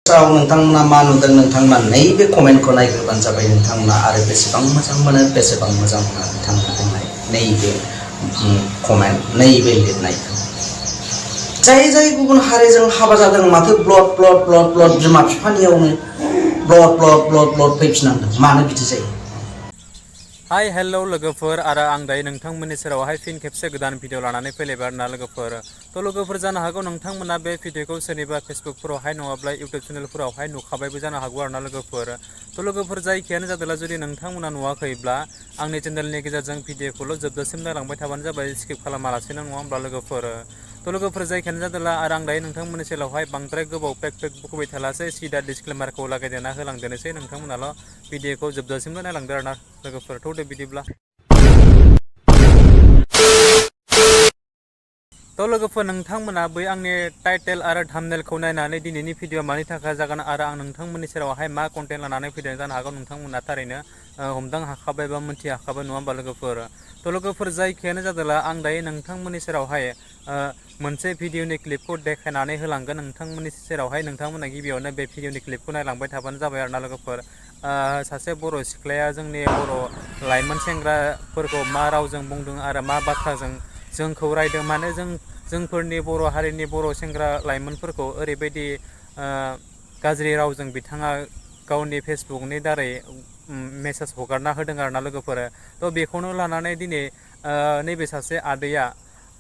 नोंथांमोना मा नुदों नोंथांमोना नैबे कमेन्टखौ नायग्रोबानो जाबाय नोंथांमोना आरो बेसेबां मोजां मोनो बेसेबां मोजां मोना नोंथांमोना बुंनाय नैबे कमेन्ट नैबे लिरनायखौ जाय गुबुन हारिजों हाबा जादों माथो ब्लड बिमा बिफानियावनो ब्लड फैफिननांदों मानो बिदि जायो। हाय हेल' लोगोफोर आरो आं दायो नोंथांमोननि सेरावहाय फिन खेबसे गोदान भिडिअ लानानै फैलायबाय आरोना लोगोफोर। लोगोफोर जानो हागौ नोंथांमोना बे भिडिअखौ सोरनिबा फेसबुकफोरावहाय नङाब्ला इउटिउब चेनेलफोरावहाय नुखाबायबो जानो हागौ आरोना लोगोफोर। लोगोफोर जायखियानो जादोंला जुदि नोंथांमोना नुवाखैब्ला आंनि चेनेलनि गेजेरजों भिडिअखौल' जोबजासिम नायलांबाय थाबानो जाबाय, स्किप खालामालासेनो नङा होमब्ला लोगोफोर। लोगोफोर जायखियानो जादोंला आरो आं दायो नोंथांमोननि सेरावहाय बांद्राय गोबाव पेक बुखुबाय थालासै, सिदा डिसक्लेमारखौ लागायदेरना होलांदेरनोसै, नोंथांमोनाल' भिडिअखौ जोबजासिमल' नायलांदो आरोना लोगोफोर। थौदो बिदिब्ला। लोगोफोर नोंथांमोना बै आंनि टाइटेल आरो थाम्बनेलखौ नायनानै दिनैनि भिडिअ मानि थाखाय जागोन आरो आं नोंथांमोननि सेरावहाय मा कन्टेन्ट लानानै फैदों जानो हागौ नोंथांमोना थारैनो हमदां हाखाबाय बा मोनथि हाखाबाय नङा होमबा लोगोफोर। लोगोफोर जायखियानो जादोंला आं दायो नोंथांमोननि सेरावहाय मोनसे भिडिअनि क्लिपखौ देखायनानै होलांगोन नोंथांमोननि सेरावहाय। नोंथांमोना गिबियावनो बे भिडिअनि क्लिपखौ नायलांबाय थाबानो जाबाय आरोना लोगोफोर। सासे बर' सिख्लाया जोंनि बर' लाइमोन सेंग्राफोरखौ मा रावजों बुंदों आरो मा बाथ्राजों जोंखौ रायदों, मानो जोंफोरनि बर' हारिनि बर' सेंग्रा लाइमोनफोरखौ ओरैबायदि गाज्रि रावजों बिथाङा गावनि फेसबुकनि दारै मेसेज हगारना होदों आरोना लोगोफोर। बेखौनो लानानै दिनै नैबे सासे आदैया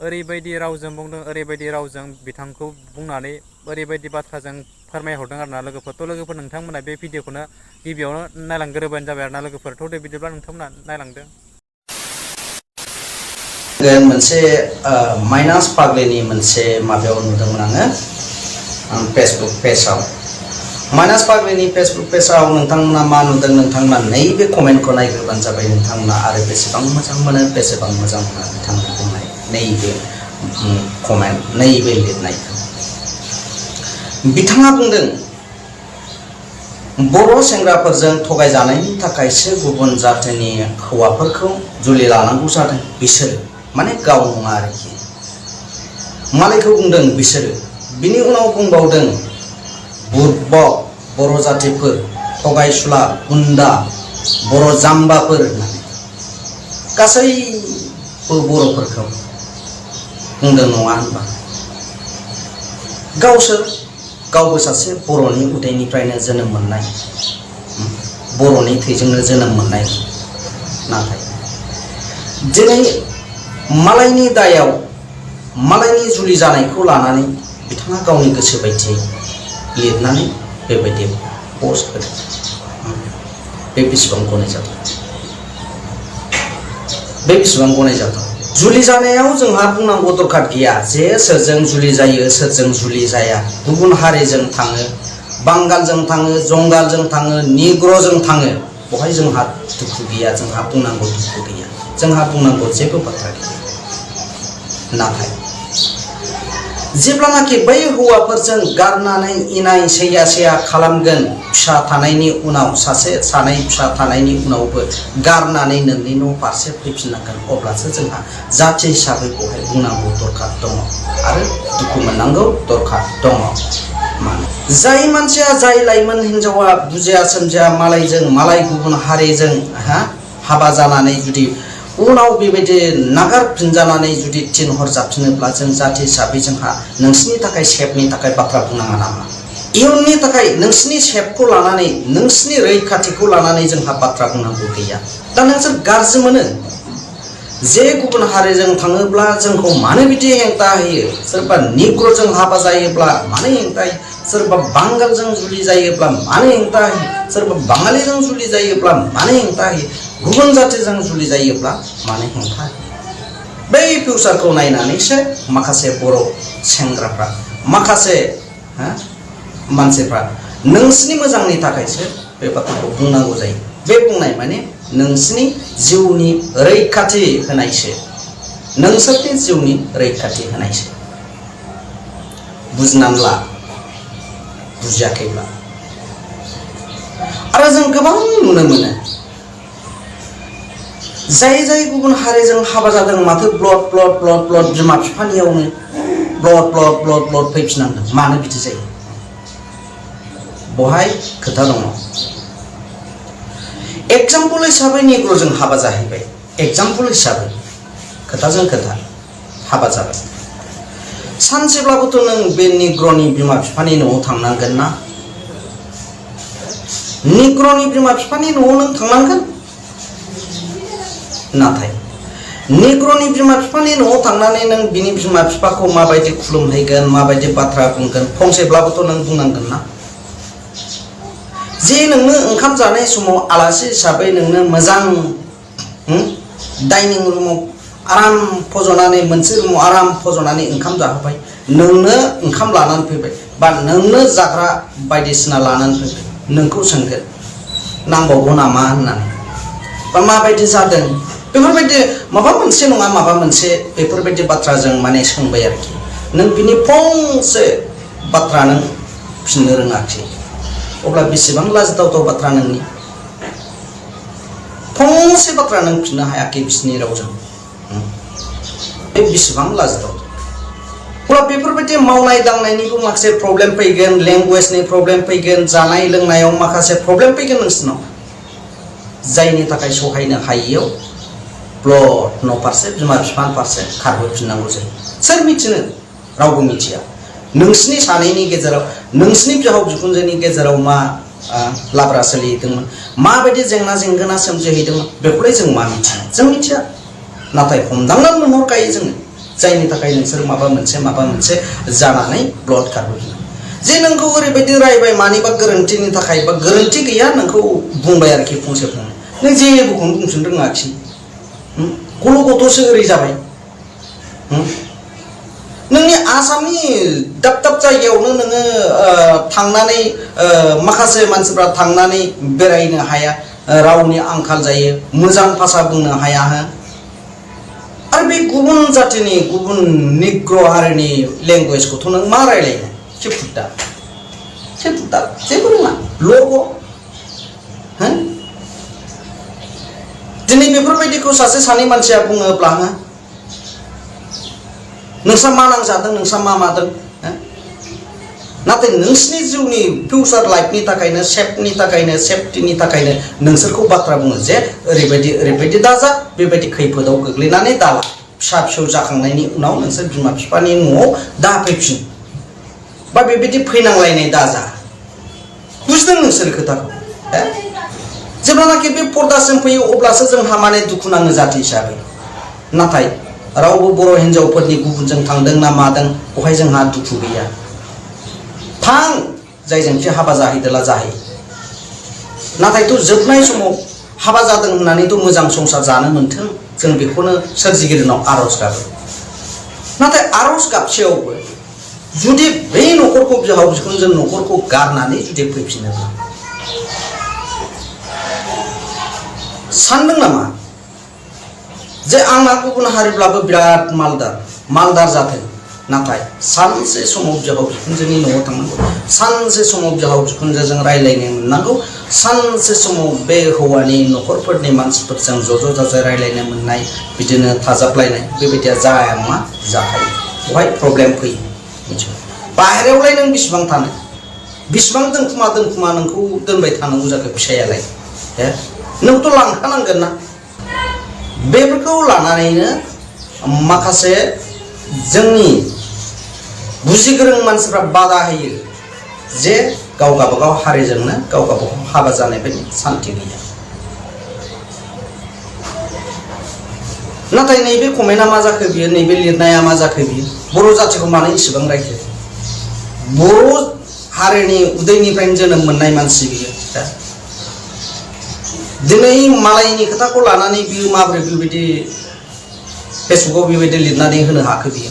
ओरैबायदि रावजों बुंदों, ओरैबायदि रावजों बिथांखौ बुंनानै ओरैबायदि बाथ्राजों फोरमायहरदों आरोना लोगोफोर। लोगोफोर नोंथांमोना बे भिडिअखौनो गिबियावनो नायलांग्रोबानो जाबाय आरोना लोगोफोर। दे बिदिब्ला नोंथांमोना नायलांदो। मोनसे माइनास पाग्लिनि मोनसे माबायाव नुदोंमोन आङो फेसबुक पेजाव। माइनास पाग्लिनि फेसबुक पेजाव नोंथांमोना मा नुदों नोंथांमोना नैबे कमेन्टखौ नायग्रोबानो जाबाय नोंथांमोना आरो बेसेबां मोजां मोनो बेसेबां मोजां मोना नोंथांमोना बुंनाय नैबे कमेन्ट नैबे लिरनायखौ बिथाङा बुंदों बर' सेंग्राफोरजों थगायजानायनि थाखायसो गुबुन जाथिनि हौवाफोरखौ जुलि लानांगौ जादों बिसोरो, माने गाव नङा आरोखि, मालायखौ बुंदों बिसोरो। बिनि उनाव बुंबावदों बुर्बक बर' जातिफोर, थगायसुला गुन्दा बर' जाम्बाफोर होननानै गासैबो बर'फोरखौ बुंदों नङा होनबा। गावबो सासे बर'नि उदैनिफ्रायनो जोनोम मोननाय, बर'नि थैजोंनो जोनोम मोननाय, नाथाय दिनै मालायनि दायाव मालायनि जुलि जानायखौ लानानै बिथाङा गावनि गोसो बायदियै लिरनानै बेबायदि पस्ट होदों। बे बेसेबां गनायजाथाव। जुलि जानायाव जोंहा बुंनांगौ दरखार गैया जे सोरजों जुलि जायो सोरजों जुलि जाया। गुबुन हारिजों थाङो, बांगालजों थाङो, जंगालजों थाङो, निग्र'जों थाङो, बेवहाय जोंहा दुखु गैया, जोंहा बुंनांगौ दुखु गैया, जोंहा बुंनांगौ जेबो बाथ्रा गैया। नाथाय जेब्लानाखि बै हौवाफोरजों गारनानै इनाय सैया खालामगोन, फिसा थानायनि उनाव सानै फिसा थानायनि उनावबो गारनानै नोंनि न' फारसे फैफिननांगोन, अब्लासो जोंहा जाथि हिसाबै बेवहाय बुंनांगौ दरखार दङ आरो दुखु मोननांगौ दरखार दङ। मानो जाय मानसिया, जाय लाइमोन हिनजावा बुजिया सोमजिया मालाय गुबुन हारिजों हाबा जानानै जुदि उनाव बेबायदि नागारफिनजानानै जुदि थिनहर जाफिनोब्ला जों जाथि हिसाबै जोंहा नोंसिनि थाखाय सेफनि थाखाय बाथ्रा बुंनाङा नामा? इयुननि थाखाय नोंसिनि सेफखौ लानानै, नोंसिनि रैखाथिखौ लानानै जोंहा बाथ्रा बुंनांगौ गैया। दा नोंसोर गाज्रि मोनो जे गुबुन हारिजों थाङोब्ला जोंखौ मानो बिदि हेंथा होयो? सोरबा निग्र'जों हाबा जायोब्ला मानो हेंथा होयो? सोरबा बांगालजों जुलि जायोब्ला मानो हेंथा होयो? सोरबा बाङालिजों जुलि जायोब्ला मानो हेंथा होयो? गुबुन जातिजों जुलि जायोब्ला मानो हेंथा होयो? बै फिउचारखौ नायनानैसो माखासे बर' सेंग्राफ्रा, माखासे मानसिफ्रा नोंसिनि मोजांनि थाखायसो बे बाथ्राखौ बुंनांगौ जायो। बे बुंनाय माने नोंसिनि जिउनि रैखाथि होनायसो, नोंसोरनि जिउनि रैखाथि होनायसो। बुजिनानै ला, बुजियाखैब्ला। आरो जों गोबां नुनो मोनो जाय गुबुन हारिजों हाबा जादों माथो ब्लड बिमा बिफानियावनो ब्लड फैफिननांदों मानो बिदि जायो। बहाय खोथा दङ एग्जाम्पल हिसाबै निग्र'जों हाबा जाहैबाय एग्जाम्पल हिसाबै खोथाजों खोथा हाबा जाबाय सानसेब्लाबोथ' नों बे निग्र'नि बिमा बिफानि न'आव थांनांगोन ना निग्र'नि बिमा बिफानि न'आव नों थांनांगोन नाथाय निग्र'नि बिमा बिफानि न'आव थांनानै नों बिनि बिमा बिफाखौ माबायदि खुलुमहैगोन माबायदि बाथ्रा बुंगोन फंसेब्लाबोथ' नों बुंनांगोन ना जे नोंनो ओंखाम जानाय समाव आलासि हिसाबै नोंनो मोजां डाइनिं रुमाव आराम फज'नानै मोनसे रुमाव आराम फज'नानै ओंखाम जाहोबाय नोंनो ओंखाम लानानै फैबाय बा नोंनो जाग्रा बायदिसिना लानानै फैबाय नोंखौ सोंगोन नांबावगौ नामा होननानै बा माबायदि जादों बेफोरबायदि माबा मोनसे नङा माबा मोनसे बेफोरबायदि बाथ्राजों माने सोंबाय आरोखि नों बिनि फंसे बाथ्रा नों फिननो रोङाखै अब्ला बेसेबां लाजिथावथाव बाथ्रा नोंनि फंसे बाथ्रा नों फिननो हायाखै बिसिनि रावजों बे बेसेबां लाजिथावथाव अब्ला बेफोरबायदि मावनाय दांनायनिबो माखासे प्रब्लेम फैगोन लेंगुवेजनि प्रब्लेम फैगोन जानाय लोंनायाव माखासे प्रब्लेम फैगोन नोंसिनाव जायनि थाखाय सहायनो हायैयाव ब्लड न' फारसे बिमा बिफानि फारसे खारबोफिननांगौ जायो सोर मिथिनो रावबो मिथिया नोंसिनि सानैनि गेजेराव नोंसिनि बिहाव बिखुनजोनि गेजेराव मा लाब्रा सोलिहैदोंमोन माबायदि जेंना जेंगोना सोमजिहैदोंमोन बेखौलाय जों मा मिथिया जों मिथिया नाथाय हमदांनानै मोनहरखायो जोङो जायनि थाखाय नोंसोर माबा मोनसे जानानै ब्लड खारबोफिनो जे नोंखौ ओरैबायदि रायबाय मानिबा गोरोन्थिनि थाखाय बा गोरोन्थि गैया नोंखौ बुंबाय आरोखि फंसे फंनै नों जेबोखौनो बुंफिननो रोङाखिसै गल' गथ'सो ओरै जाबाय नोंनि आसामनि दाब दाब जायगायावनो नोङो थांनानै माखासे मानसिफ्रा थांनानै बेरायनो हाया रावनि आंखाल जायो मोजां भाषा बुंनो हाया आरो बे गुबुन जातिनि गुबुन निग्र हारिनि लेंगुवेजखौथ' नों मा रायलायनो खेफुद्दा जेबो रोङा लग' दिनै बेफोरबायदिखौ सासे सानै मानसिया बुङोब्ला नोंसा मा नांजादों नोंसा मा मादों नाथाय नोंसिनि जिउनि फिउचार लाइफनि थाखायनो सेफटिनि थाखायनो नोंसोरखौ बाथ्रा बुङो जे ओरैबायदि दाजा बेबायदि खैफोदाव गोग्लैनानै दाला फिसा फिसौ जाखांनायनि उनाव नोंसोर बिमा बिफानि न'आव दाफैफिन बा बेबायदि फैनांलायनाय दाजा बुजिदों नोंसोर खोथाखौ जेब्लानाखि बे पर्दासिम फैयो अब्लासो जोंहा माने दुखु नाङो जाति हिसाबै नाथाय रावबो बर' हिन्जावफोरनि गुबुनजों थांदों ना मादों बहाय जोंहा दुखु गैया थां जायजोंखि हाबा जाहैदोला जाहै नाथायथ' जोबनाय समाव हाबा जादों होननानैथ' मोजां संसार जानो मोन्थों जों बेखौनो सोरजिगिरिनाव आर'ज गाबो नाथाय आर'ज गाबसेयावबो जुदि बै न'खरखौ बिहाव बिखुनजो न'खरखौ गारनानै जुदि फैफिनोब्ला सानदों नामा जे आंना गुबुन हारिब्लाबो बिराद मालदार जाथों नाथाय सानसे समाव बिहाव बिखुनजोनि न'आव थांनांगौ सानसे समाव बिहाव बिखुनजोजों रायलायनो मोननांगौ सानसे समाव बे हौवानि न'खरफोरनि मानसिफोरजों ज' जाजाय रायलायनो मोननाय बिदिनो थाजाबलायनाय बेबायदिया जाया नङा जाखायो बहाय प्रब्लेम फैयो मिथिबाय बाहेरायावलाय नों बेसेबां थानो बेसेबां दोनखुमा नोंखौ दोनबाय थानांगौ जाखो फिसायालाय नोंथ' लांखानांगोन ना बेफोरखौ लानानैनो माखासे जोंनि बुजिगोरों मानसिफ्रा बादा होयो जे गाव गावबागाव हारिजोंनो गाव गावबागाव हाबा जानाय बायदि सान्थि गैया नाथाय नैबे कमेन्टआ मा जाखो बियो नैबे लिरनाया मा जाखो बियो बर' जातिखौ मानो इसेबां रायखो बर' हारिनि उदैनिफ्रायनो जोनोम मोननाय मानसि बियो दिनै मालायनि खोथाखौ लानानै बियो माबोरै बेबायदि फेसबुकाव बेबायदि लिरनानै होनो हाखो बियो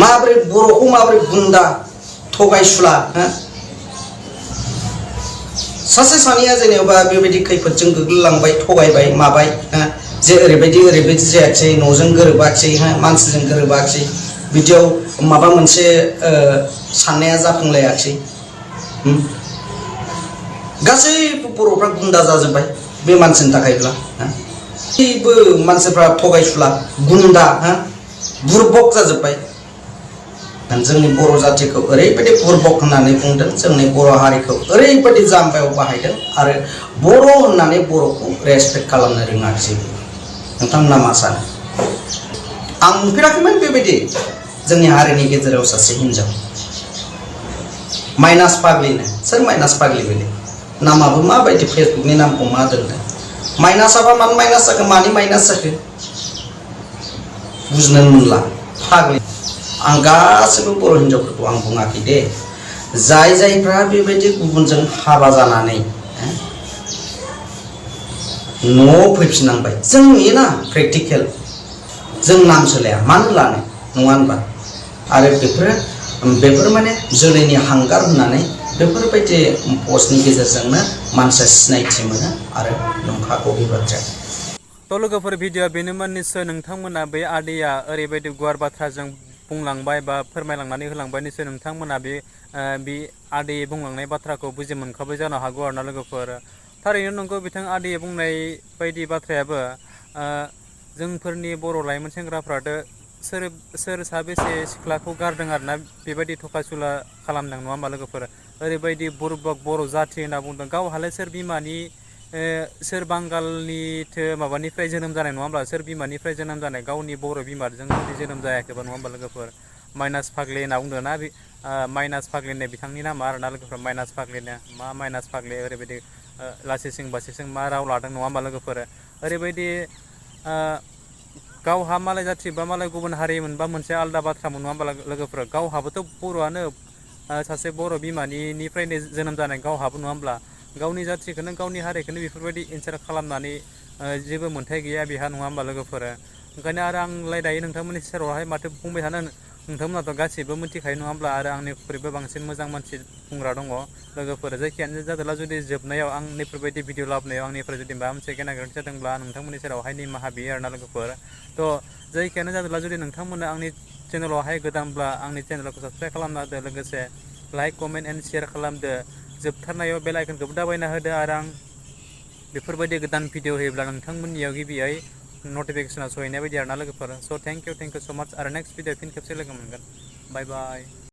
माबोरै बर'खौ माबोरै गुन्दा थगायसुला सासे सानैया जेनेबा बेबायदि खैफोदजों गोग्लैलांबाय थगायबाय माबाय जे ओरैबायदि जायाखिसै न'जों गोरोबाखिसै मानसिजों गोरोबाखिसै बिदियाव माबा मोनसे साननाया जाफुंलायाखिसै गासैबो बर'फ्रा गुन्दा जाजोब्बाय बे मानसिनि थाखायब्ला गासैबो मानसिफ्रा थगायसुला गुन्दा बुरबक जाजोब्बाय जोंनि बर' जाथिखौ ओरैबायदि बुरबक होननानै बुंदों, जोंनि बर' हारिखौ ओरैबायदि जाम्बायाव बाहायदों आरो बर' होननानै बर'खौ रेसपेक्ट खालामनो रोङाखिसै। नोंथांमोना मा सानो? आं नुफेराखैमोन बेबायदि जोंनि हारिनि गेजेराव सासे हिनजाव माइनास फाग्लिनो। सोर माइनास फाग्लि बेलाय? नामाबो माबायदि, फेसबुकनि नामखौ मा दोनदों? माइनासाबा मानो माइनास जाखो, मानि माइनास जाखो बुजिनो मोनला। फाग्लि। आं गासैबो बर' हिनजावफोरखौ आं बुङाखै दे, जाय जायफ्रा बेबायदि गुबुनजों हाबा जानानै न'आव फैफिननांबाय, जों नुयोना प्रेक्टिकेल, जों नाम सोलाया मानो लानो, नङा होनबा? आरो बेफोर माने जोलैनि हांगार होननानै बेफोरबायदि पस्टनि गेजेरजोंनो मानसिया सिनायथि मोनो आरो नंखागौ बे बाथ्राया। थ' लोगोफोर भिडिअ'आ बेनोमोन। निस्सय नोंथांमोना बे आदैया ओरैबायदि गुवार बाथ्राजों बुंलांबाय बा फोरमायलांनानै होलांबाय, निस्सय नोंथांमोना बे आदैयै बुंलांनाय बाथ्राखौ बुजि मोनखाबाय जानो हागौ आरोना लोगोफोर। थारैनो नंगौ, बिथां आदैया बुंनाय बायदि बाथ्रायाबो जोंफोरनि बर' लाइमोन सेंग्राफ्राथ' सोर साबेसे सिख्लाखौ गारदों आरोना बेबायदि थकासुला खालामदों, नङा होमबा लोगोफोर? ओरैबायदि बुरबक बर' जाथि होनना बुंदों। गावहालाय सोर बिमानि सोर बांगालनिथो माबानिफ्राय जोनोम जानाय, नङा होमब्ला? सोर बिमानिफ्राय जोनोम जानाय? गावनि बर' बिमाजों जुदि जोनोम जायाखैबा, नङा होमबा लोगोफोर? माइनास फाग्लि होनना बुंदों ना माइनास फाग्लि होननाय बिथांनि नामा आरोना लोगोफोर। माइनास फाग्लिनो मा माइनास फाग्लि ओरैबायदि लासिं बासिं मा राव लादों, नङा होमबा लोगोफोर? ओरैबायदि गावहा मालाय जाथि बा मालाय गुबुन हारि मोनबा मोनसे आलादा बाथ्रामोन, नङा होमबा लोगोफोर? गावहाबोथ' बर'आनो, सासे बर' बिमानिफ्रायनो जोनोम जानाय गावहाबो, नङा होमब्ला? गावनि जाथिखौनो गावनि हारिखौनो बेफोरबायदि इनसाल्ट खालामनानै जेबो मोन्थाय गैया बेहा, नङा होमबा लोगोफोर? ओंखायनो आरो आंलाय दायो नोंथांमोननि सेरावहाय माथो बुंबाय थानो, नोंथांमोनाथ' गासैबो मिथिखायो, नङा होमब्ला? आरो आंनिख्रुइबो बांसिन मोजां मानसि बुंग्रा दङ लोगोफोर। जायखियानो जादोंला, जुदि जोबनायाव आंनिफोरबायदि भिडिअ लाबोनायाव आंनिफ्राय जुदि माबा मोनसे गेना गोरोन्थि जादोंब्ला नोंथांमोननि सेरावहाय निमाहा बियो आरोना लोगोफोर। थ' जायखियानो जादोंला, जुदि नोंथांमोना आंनि चेनेलावहाय गोदानब्ला आंनि चेनेलखौ साबस्क्राइब खालामना होदो, लोगोसे लाइक कमेन्ट एन्ड शेयार खालामदो। जोबथारनायाव बेल आइकनखौबो दाबायना होदो, आरो आं बेफोरबायदि गोदान भिडिअ होयोब्ला नोंथांमोननियाव गिबियै नटिफिकेसना सहैनाय बायदि आरोना लोगोफोर। स' थेंक इउ स' माच। आरो नेक्स्ट भिडिअ फिन खेबसे लोगो मोनगोन। बाय बाय।